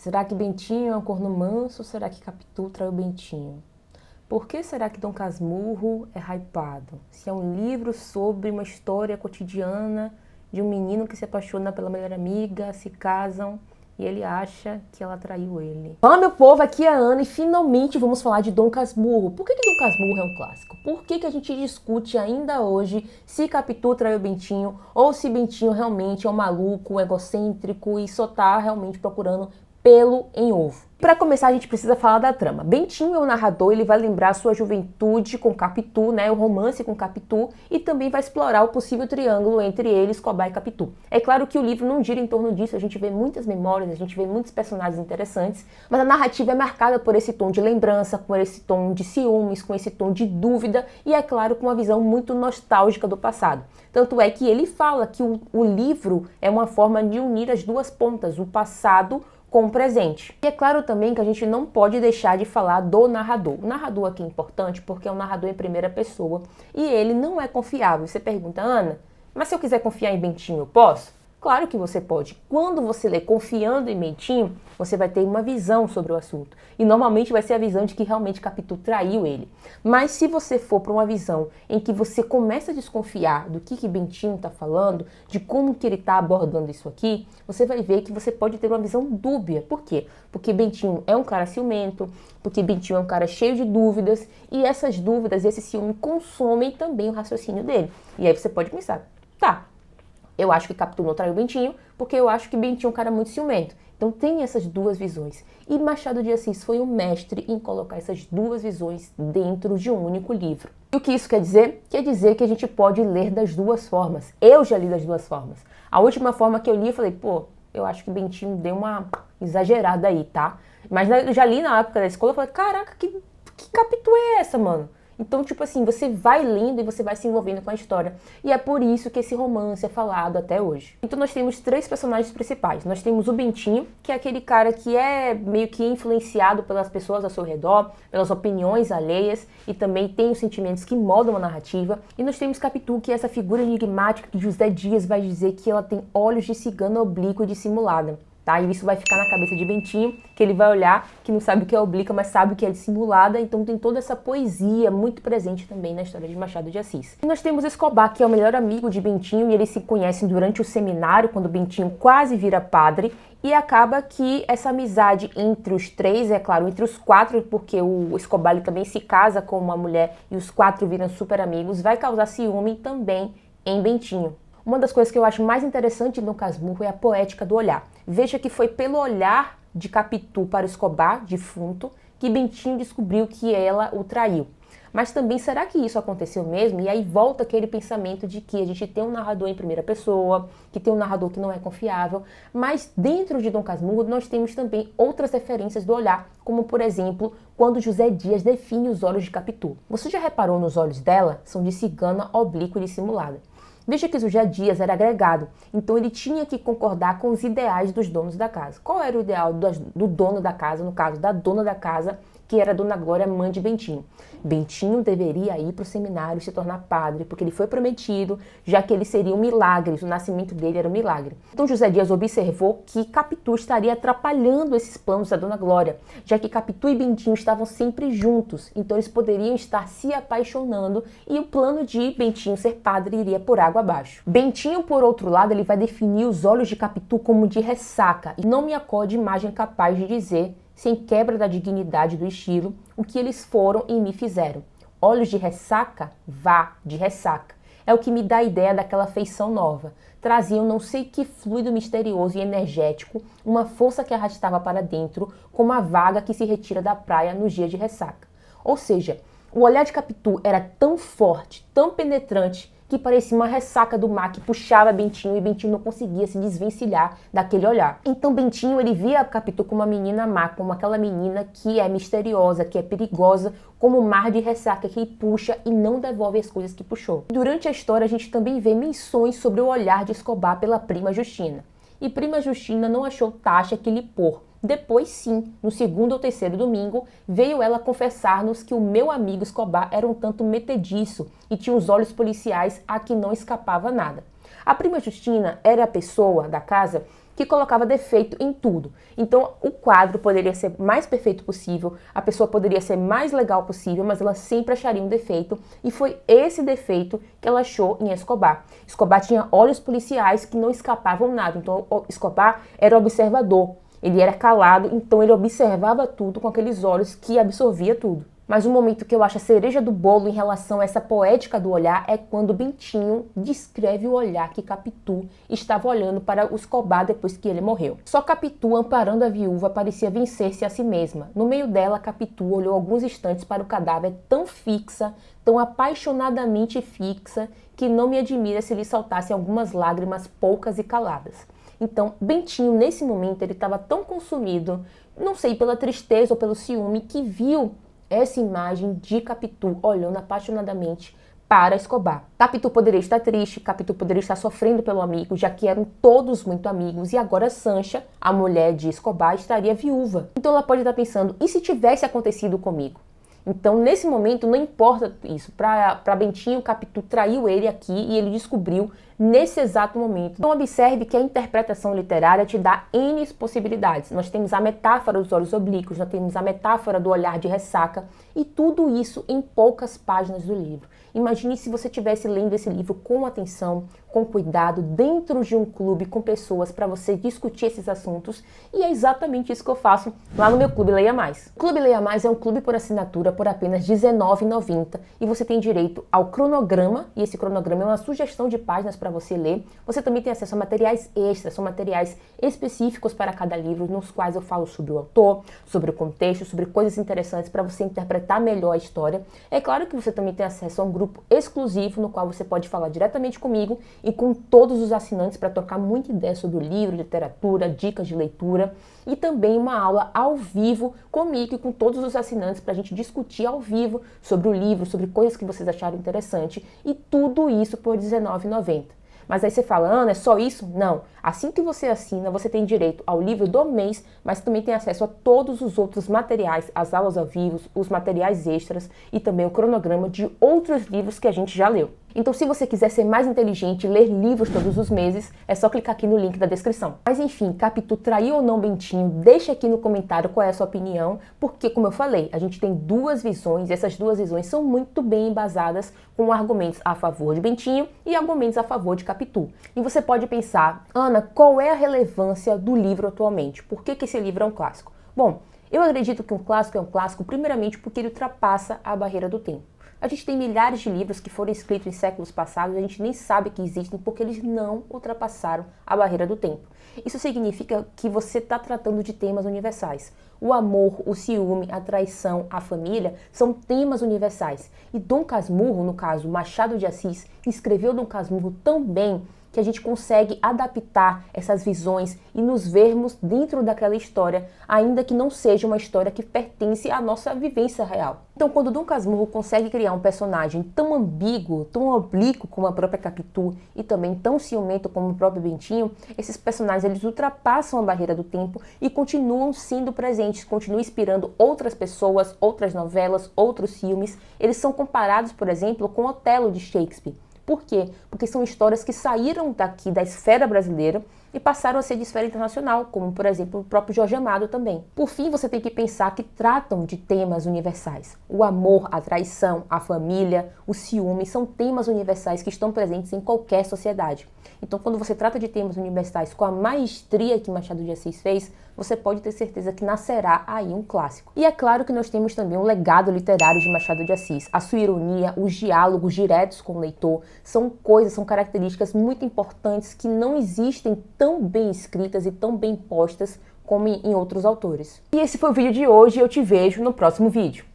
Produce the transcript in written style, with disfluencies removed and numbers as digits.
Será que Bentinho é um corno manso ou será que Capitu traiu Bentinho? Por que será que Dom Casmurro é hypado? Se é um livro sobre uma história cotidiana de um menino que se apaixona pela melhor amiga, se casam e ele acha que ela traiu ele. Fala, meu povo, aqui é a Ana e finalmente vamos falar de Dom Casmurro. Por que Dom Casmurro é um clássico? Por que a gente discute ainda hoje se Capitu traiu Bentinho ou se Bentinho realmente é um maluco, egocêntrico e só tá realmente procurando pelo em ovo? Para começar, a gente precisa falar da trama. Bentinho é o narrador, ele vai lembrar sua juventude com Capitu, né, o romance com Capitu, e também vai explorar o possível triângulo entre ele, Escobar e Capitu. É claro que o livro não gira em torno disso, a gente vê muitas memórias, a gente vê muitos personagens interessantes, mas a narrativa é marcada por esse tom de lembrança, por esse tom de ciúmes, com esse tom de dúvida e, é claro, com uma visão muito nostálgica do passado. Tanto é que ele fala que o livro é uma forma de unir as duas pontas, o passado com o presente. E é claro também que a gente não pode deixar de falar do narrador. O narrador aqui é importante porque é um narrador em primeira pessoa e ele não é confiável. Você pergunta, Ana, mas se eu quiser confiar em Bentinho, eu posso? Claro que você pode. Quando você lê confiando em Bentinho, você vai ter uma visão sobre o assunto. E normalmente vai ser a visão de que realmente Capitu traiu ele. Mas se você for para uma visão em que você começa a desconfiar do que Bentinho está falando, de como que ele está abordando isso aqui, você vai ver que você pode ter uma visão dúbia. Por quê? Porque Bentinho é um cara ciumento, porque Bentinho é um cara cheio de dúvidas, e essas dúvidas, esse ciúme consomem também o raciocínio dele. E aí você pode pensar, tá, eu acho que Capitu não traiu Bentinho, porque eu acho que Bentinho é um cara muito ciumento. Então tem essas duas visões. E Machado de Assis foi um mestre em colocar essas duas visões dentro de um único livro. E o que isso quer dizer? Quer dizer que a gente pode ler das duas formas. Eu já li das duas formas. A última forma que eu li, eu falei, pô, eu acho que Bentinho deu uma exagerada aí, tá? Mas eu já li na época da escola, eu falei, caraca, que Capitu é essa, mano? Então, tipo assim, você vai lendo e você vai se envolvendo com a história. E é por isso que esse romance é falado até hoje. Então nós temos três personagens principais. Nós temos o Bentinho, que é aquele cara que é meio que influenciado pelas pessoas ao seu redor, pelas opiniões alheias, e também tem os sentimentos que moldam a narrativa. E nós temos Capitu, que é essa figura enigmática que José Dias vai dizer que ela tem olhos de cigana oblíqua e dissimulada. Tá? E isso vai ficar na cabeça de Bentinho, que ele vai olhar, que não sabe o que é oblíqua, mas sabe o que é dissimulada. Então tem toda essa poesia muito presente também na história de Machado de Assis. E nós temos Escobar, que é o melhor amigo de Bentinho, e eles se conhecem durante o seminário, quando Bentinho quase vira padre. E acaba que essa amizade entre os três, é claro, entre os quatro, porque o Escobar ele também se casa com uma mulher e os quatro viram super amigos, vai causar ciúme também em Bentinho. Uma das coisas que eu acho mais interessante no Casmurro é a poética do olhar. Veja que foi pelo olhar de Capitu para o Escobar, defunto, que Bentinho descobriu que ela o traiu. Mas também, será que isso aconteceu mesmo? E aí volta aquele pensamento de que a gente tem um narrador em primeira pessoa, que tem um narrador que não é confiável, mas dentro de Dom Casmurro nós temos também outras referências do olhar, como por exemplo, quando José Dias define os olhos de Capitu. Você já reparou nos olhos dela? São de cigana oblíqua e dissimulada. Veja que José Dias era agregado, então ele tinha que concordar com os ideais dos donos da casa. Qual era o ideal do dono da casa, no caso da dona da casa, que era a Dona Glória, mãe de Bentinho? Bentinho deveria ir para o seminário e se tornar padre, porque ele foi prometido, já que ele seria um milagre, o nascimento dele era um milagre. Então José Dias observou que Capitu estaria atrapalhando esses planos da Dona Glória, já que Capitu e Bentinho estavam sempre juntos, então eles poderiam estar se apaixonando e o plano de Bentinho ser padre iria por água abaixo. Bentinho, por outro lado, ele vai definir os olhos de Capitu como de ressaca, e não me acode imagem capaz de dizer, sem quebra da dignidade do estilo, o que eles foram e me fizeram. Olhos de ressaca, vá de ressaca. É o que me dá a ideia daquela feição nova. Traziam não sei que fluido misterioso e energético, uma força que arrastava para dentro, como a vaga que se retira da praia nos dias de ressaca. Ou seja, o olhar de Capitu era tão forte, tão penetrante, que parecia uma ressaca do mar que puxava Bentinho e Bentinho não conseguia se desvencilhar daquele olhar. Então Bentinho ele via a Capitu como uma menina má, como aquela menina que é misteriosa, que é perigosa, como o mar de ressaca que puxa e não devolve as coisas que puxou. Durante a história a gente também vê menções sobre o olhar de Escobar pela prima Justina. E prima Justina não achou taxa que lhe pôr. Depois sim, no segundo ou terceiro domingo, veio ela confessar-nos que o meu amigo Escobar era um tanto metediço e tinha os olhos policiais a que não escapava nada. A prima Justina era a pessoa da casa que colocava defeito em tudo. Então, o quadro poderia ser mais perfeito possível, a pessoa poderia ser mais legal possível, mas ela sempre acharia um defeito, e foi esse defeito que ela achou em Escobar. Escobar tinha olhos policiais que não escapavam nada, então Escobar era observador, ele era calado, então ele observava tudo com aqueles olhos que absorvia tudo. Mas o momento que eu acho a cereja do bolo em relação a essa poética do olhar é quando Bentinho descreve o olhar que Capitu estava olhando para o Escobar depois que ele morreu. Só Capitu, amparando a viúva, parecia vencer-se a si mesma. No meio dela, Capitu olhou alguns instantes para o cadáver tão fixa, tão apaixonadamente fixa, que não me admira se lhe saltassem algumas lágrimas poucas e caladas. Então, Bentinho, nesse momento, ele estava tão consumido, não sei, pela tristeza ou pelo ciúme, que viu essa imagem de Capitu olhando apaixonadamente para Escobar. Capitu poderia estar triste, Capitu poderia estar sofrendo pelo amigo, já que eram todos muito amigos, e agora Sancha, a mulher de Escobar, estaria viúva. Então ela pode estar pensando, e se tivesse acontecido comigo? Então, nesse momento, não importa isso. Para Bentinho, Capitu traiu ele aqui e ele descobriu nesse exato momento. Então, observe que a interpretação literária te dá N possibilidades. Nós temos a metáfora dos olhos oblíquos, nós temos a metáfora do olhar de ressaca, e tudo isso em poucas páginas do livro. Imagine se você estivesse lendo esse livro com atenção, com cuidado, dentro de um clube com pessoas para você discutir esses assuntos, e é exatamente isso que eu faço lá no meu Clube Leia Mais. O Clube Leia Mais é um clube por assinatura por apenas R$19,90 e você tem direito ao cronograma, e esse cronograma é uma sugestão de páginas para você ler. Você também tem acesso a materiais extras, são materiais específicos para cada livro, nos quais eu falo sobre o autor, sobre o contexto, sobre coisas interessantes para você interpretar melhor a história. É claro que você também tem acesso a um grupo exclusivo no qual você pode falar diretamente comigo e com todos os assinantes para trocar muita ideia sobre o livro, literatura, dicas de leitura, e também uma aula ao vivo comigo e com todos os assinantes para a gente discutir ao vivo sobre o livro, sobre coisas que vocês acharam interessante, e tudo isso por R$19,90. Mas aí você fala, Ana, é só isso? Não. Assim que você assina, você tem direito ao livro do mês, mas também tem acesso a todos os outros materiais, as aulas ao vivo, os materiais extras e também o cronograma de outros livros que a gente já leu. Então, se você quiser ser mais inteligente e ler livros todos os meses, é só clicar aqui no link da descrição. Mas enfim, Capitu traiu ou não Bentinho? Deixa aqui no comentário qual é a sua opinião, porque, como eu falei, a gente tem duas visões, e essas duas visões são muito bem embasadas com argumentos a favor de Bentinho e argumentos a favor de Capitu. E você pode pensar, Ana, qual é a relevância do livro atualmente? Por que esse livro é um clássico? Bom, eu acredito que um clássico é um clássico primeiramente porque ele ultrapassa a barreira do tempo. A gente tem milhares de livros que foram escritos em séculos passados e a gente nem sabe que existem porque eles não ultrapassaram a barreira do tempo. Isso significa que você está tratando de temas universais. O amor, o ciúme, a traição, a família são temas universais. E Dom Casmurro, no caso Machado de Assis, escreveu Dom Casmurro tão bem que a gente consegue adaptar essas visões e nos vermos dentro daquela história, ainda que não seja uma história que pertence à nossa vivência real. Então, quando Dom Casmurro consegue criar um personagem tão ambíguo, tão oblíquo como a própria Capitu e também tão ciumento como o próprio Bentinho, esses personagens eles ultrapassam a barreira do tempo e continuam sendo presentes, continuam inspirando outras pessoas, outras novelas, outros filmes. Eles são comparados, por exemplo, com Otelo de Shakespeare. Por quê? Porque são histórias que saíram daqui da esfera brasileira e passaram a ser de esfera internacional, como, por exemplo, o próprio Jorge Amado também. Por fim, você tem que pensar que tratam de temas universais. O amor, a traição, a família, o ciúme são temas universais que estão presentes em qualquer sociedade. Então, quando você trata de temas universais com a maestria que Machado de Assis fez, você pode ter certeza que nascerá aí um clássico. E é claro que nós temos também um legado literário de Machado de Assis. A sua ironia, os diálogos diretos com o leitor, são características muito importantes que não existem tão bem escritas e tão bem postas como em outros autores. E esse foi o vídeo de hoje, eu te vejo no próximo vídeo.